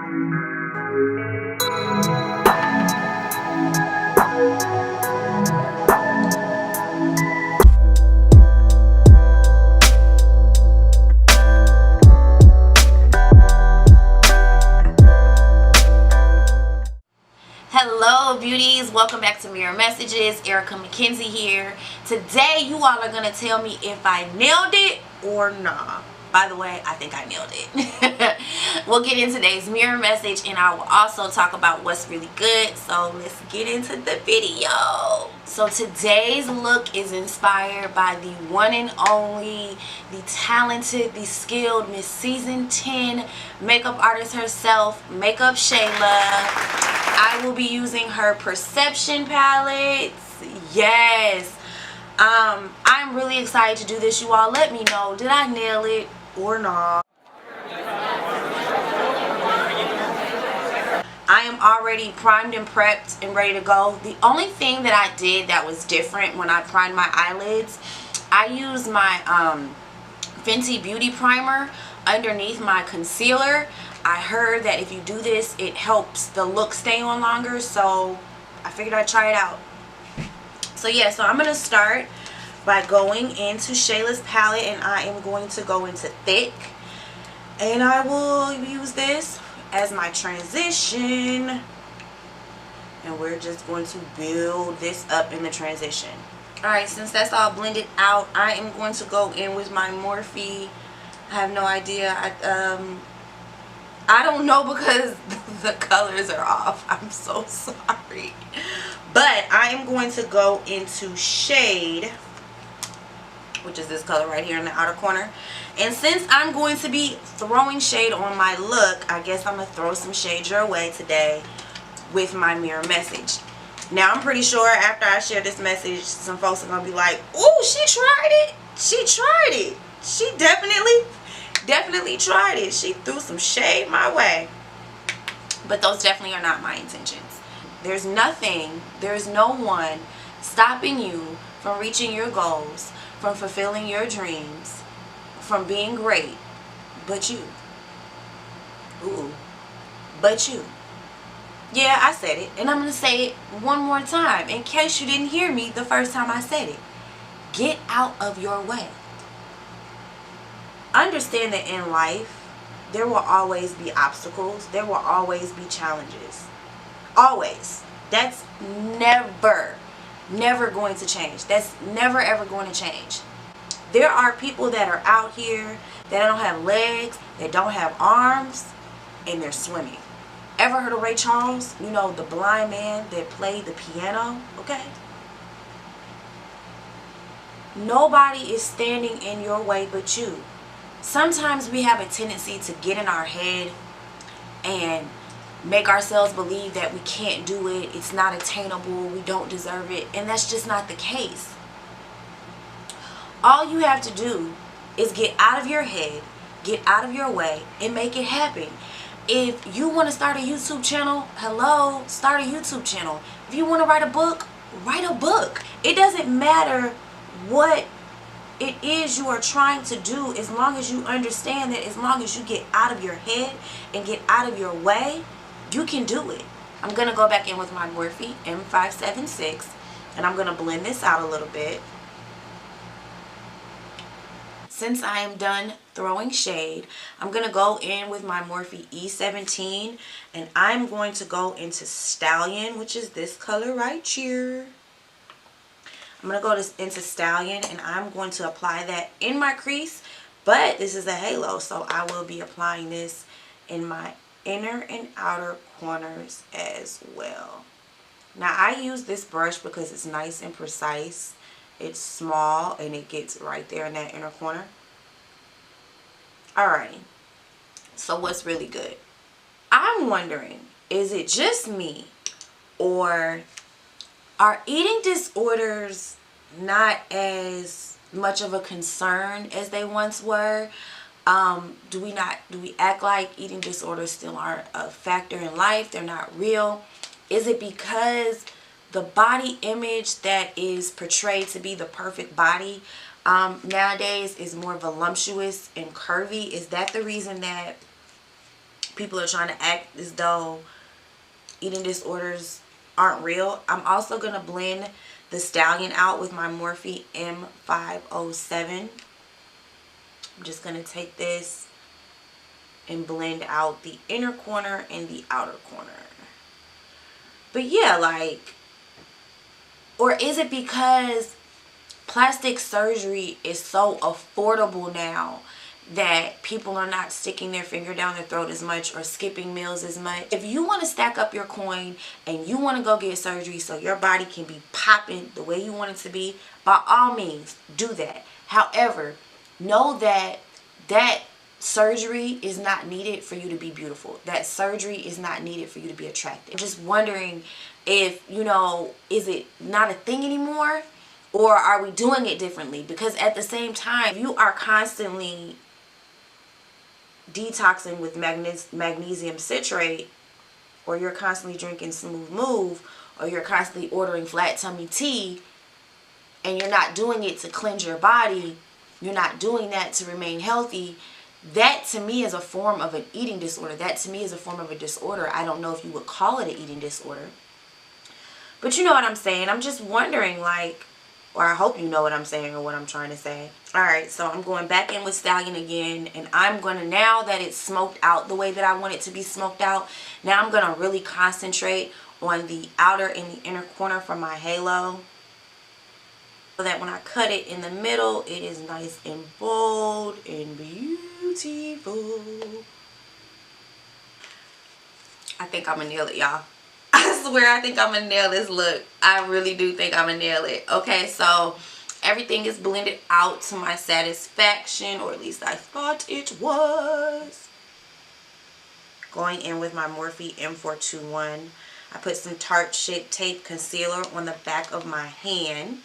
Hello beauties, welcome back to Mirror Messages. Erica McKenzie here. Today you all are going to tell me if I nailed it or nah. By the way, I think I nailed it. We'll get into today's mirror message and I will also talk about what's really good. So let's get into the video. So today's look is inspired by the one and only, the talented, the skilled Miss Season 10 makeup artist herself, Makeup Shayla. I will be using her Perception palettes. Yes. I'm really excited to do this, you all. Let me know, did I nail it or not? I am already primed and prepped and ready to go. The only thing that I did that was different when I primed my eyelids, I used my Fenty Beauty Primer underneath my concealer. I heard that if you do this, it helps the look stay on longer, so I figured I'd try it out. So yeah, so I'm going to start by going into Shayla's palette, and I am going to go into Thick, and I will use this as my transition, and we're just going to build this up in the transition. Alright, since that's all blended out, I am going to go in with my Morphe. I have no idea. I don't know because the colors are off. I'm so sorry. But I am going to go into Shade, which is this color right here in the outer corner. And since I'm going to be throwing shade on my look, I guess I'm going to throw some shade your way today with my mirror message. Now, I'm pretty sure after I share this message, some folks are going to be like, "Ooh, she tried it. She tried it. She definitely tried it. She threw some shade my way." But those definitely are not my intentions. There's no one stopping you from reaching your goals, from fulfilling your dreams, from being great, but you. Ooh, but you. Yeah, I said it, and I'm going to say it one more time in case you didn't hear me the first time I said it. Get out of your way. Understand that in life, there will always be obstacles. There will always be challenges. Always. That's never going to change. That's never ever going to change. There are people that are out here that don't have legs, that don't have arms, and they're swimming. Ever heard of Ray Charles? You know, the blind man that played the piano, okay? Nobody is standing in your way but you. Sometimes we have a tendency to get in our head and make ourselves believe that we can't do it, it's not attainable, we don't deserve it, and that's just not the case. All you have to do is get out of your head, get out of your way, and make it happen. If you want to start a YouTube channel, hello, start a YouTube channel. If you want to write a book, write a book. It doesn't matter what it is you are trying to do, as long as you understand that as long as you get out of your head and get out of your way, you can do it. I'm going to go back in with my Morphe M576 and I'm going to blend this out a little bit. Since I am done throwing shade, I'm going to go in with my Morphe E17 and I'm going to go into Stallion, which is this color right here. I'm going to go into Stallion and I'm going to apply that in my crease, but this is a halo, so I will be applying this in my inner and outer corners as well. Now, I use this brush because it's nice and precise. It's small and it gets right there in that inner corner. Alrighty, so what's really good? I'm wondering, is it just me, or are eating disorders not as much of a concern as they once were? Do we act like eating disorders still aren't a factor in life? They're not real? Is it because the body image that is portrayed to be the perfect body nowadays is more voluptuous and curvy? Is that the reason that people are trying to act as though eating disorders aren't real. I'm also going to blend the Stallion out with my Morphe M507. I'm just going to take this and blend out the inner corner and the outer corner. But yeah, like, or is it because plastic surgery is so affordable now that people are not sticking their finger down their throat as much or skipping meals as much? If you want to stack up your coin and you want to go get surgery so your body can be popping the way you want it to be, by all means, do that. However, know that that surgery is not needed for you to be beautiful. That surgery is not needed for you to be attractive. I'm just wondering if, you know, is it not a thing anymore? Or are we doing it differently? Because at the same time, if you are constantly detoxing with magnesium citrate, or you're constantly drinking Smooth Move, or you're constantly ordering Flat Tummy Tea, and you're not doing it to cleanse your body, you're not doing that to remain healthy, that to me is a form of an eating disorder. That to me is a form of a disorder. I don't know if you would call it an eating disorder, but you know what I'm saying. I'm just wondering, like, or I hope you know what I'm saying or what I'm trying to say. Alright, so I'm going back in with Stallion again, and I'm going to, now that it's smoked out the way that I want it to be smoked out, now I'm going to really concentrate on the outer and the inner corner for my halo, so that when I cut it in the middle, it is nice and bold and beautiful. I think I'm going to nail it, y'all. I swear I think I'm going to nail this look. I really do think I'm going to nail it. Okay, so everything is blended out to my satisfaction, or at least I thought it was. Going in with my Morphe M421. I put some Tarte Shape Tape Concealer on the back of my hand.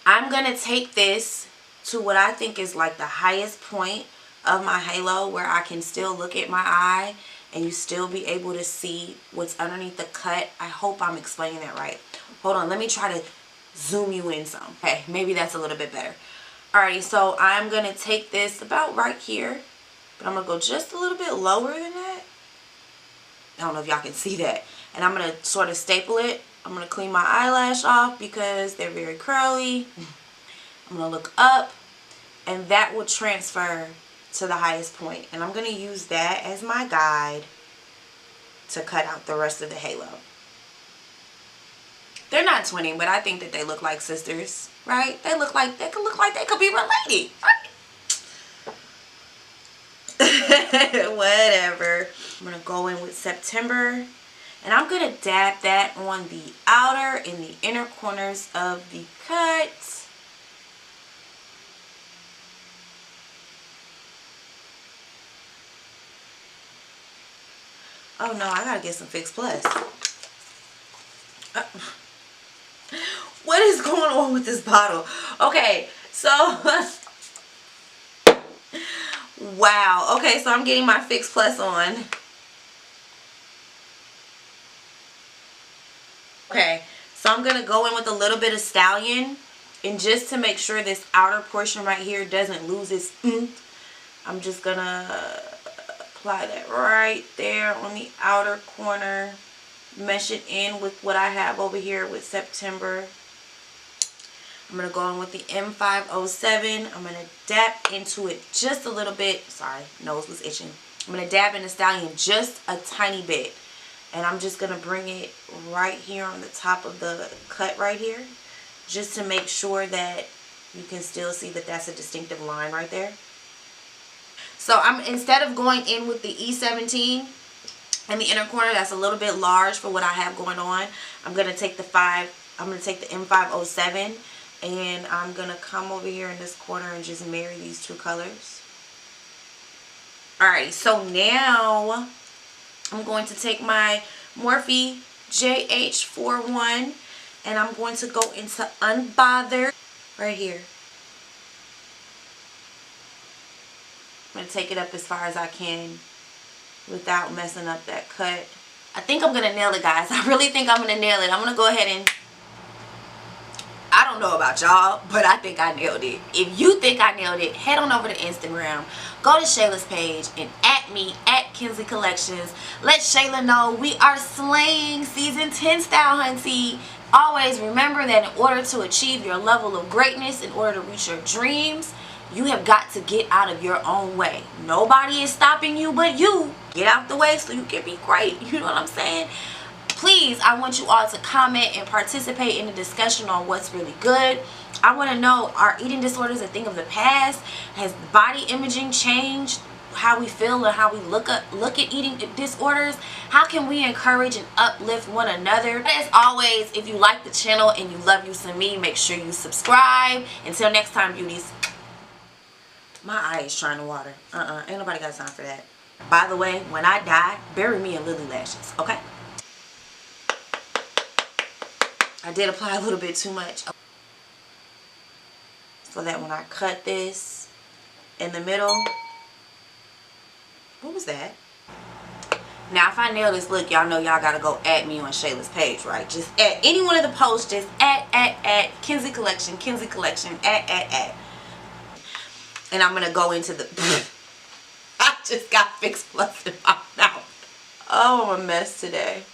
I'm going to take this to what I think is like the highest point of my halo, where I can still look at my eye and you still be able to see what's underneath the cut. I hope I'm explaining that right. Hold on, let me try to zoom you in some. Okay, maybe that's a little bit better. Alrighty, so I'm going to take this about right here, but I'm going to go just a little bit lower than that. I don't know if y'all can see that. And I'm going to sort of staple it. I'm going to clean my eyelash off because they're very curly. I'm going to look up, and that will transfer to the highest point. And I'm going to use that as my guide to cut out the rest of the halo. They're not twinning, but I think that they look like sisters, right? They look like they could be related, right? Whatever. I'm going to go in with September, and I'm going to dab that on the outer and the inner corners of the cut. Oh no, I gotta get some Fix Plus. What is going on with this bottle? Okay, so wow. Okay, so I'm getting my Fix Plus on. Okay, so I'm gonna go in with a little bit of Stallion, and just to make sure this outer portion right here doesn't lose its I'm just gonna apply that right there on the outer corner, mesh it in with what I have over here with September. I'm going to go in with the M507. I'm going to dab into it just a little bit. Sorry, nose was itching. I'm going to dab in the Stallion just a tiny bit, and I'm just going to bring it right here on the top of the cut right here, just to make sure that you can still see that that's a distinctive line right there. So instead of going in with the E17 in the inner corner, that's a little bit large for what I have going on, I'm going to take the M507, and I'm going to come over here in this corner and just marry these two colors. Alright, so now I'm going to take my Morphe JH41, and I'm going to go into Unbothered right here. I'm going to take it up as far as I can without messing up that cut. I think I'm going to nail it, guys. I really think I'm going to nail it. I'm going to go ahead and, I don't know about y'all, but I think I nailed it. If you think I nailed it, head on over to Instagram, go to Shayla's page, and at me at Kinsley Collections. Let Shayla know we are slaying season 10 style, hunty. Always remember that in order to achieve your level of greatness, in order to reach your dreams, you have got to get out of your own way. Nobody is stopping you but you. Get out the way so you can be great. You know what I'm saying? Please, I want you all to comment and participate in the discussion on what's really good. I want to know, are eating disorders a thing of the past? Has body imaging changed how we feel and how we look at eating disorders? How can we encourage and uplift one another? As always, if you like the channel and you love you some me, make sure you subscribe. Until next time, beauties. My eye is trying to water. Ain't nobody got time for that. By the way, when I die, bury me in lily lashes, okay? I did apply a little bit too much, so that when I cut this in the middle, what was that? Now, if I nail this look, y'all know y'all gotta go at me on Shayla's page, right? Just at any one of the posts, just at Kinsley Collection, at. And I'm gonna go into the, I just got Fix Plus in my mouth. Oh, I'm a mess today.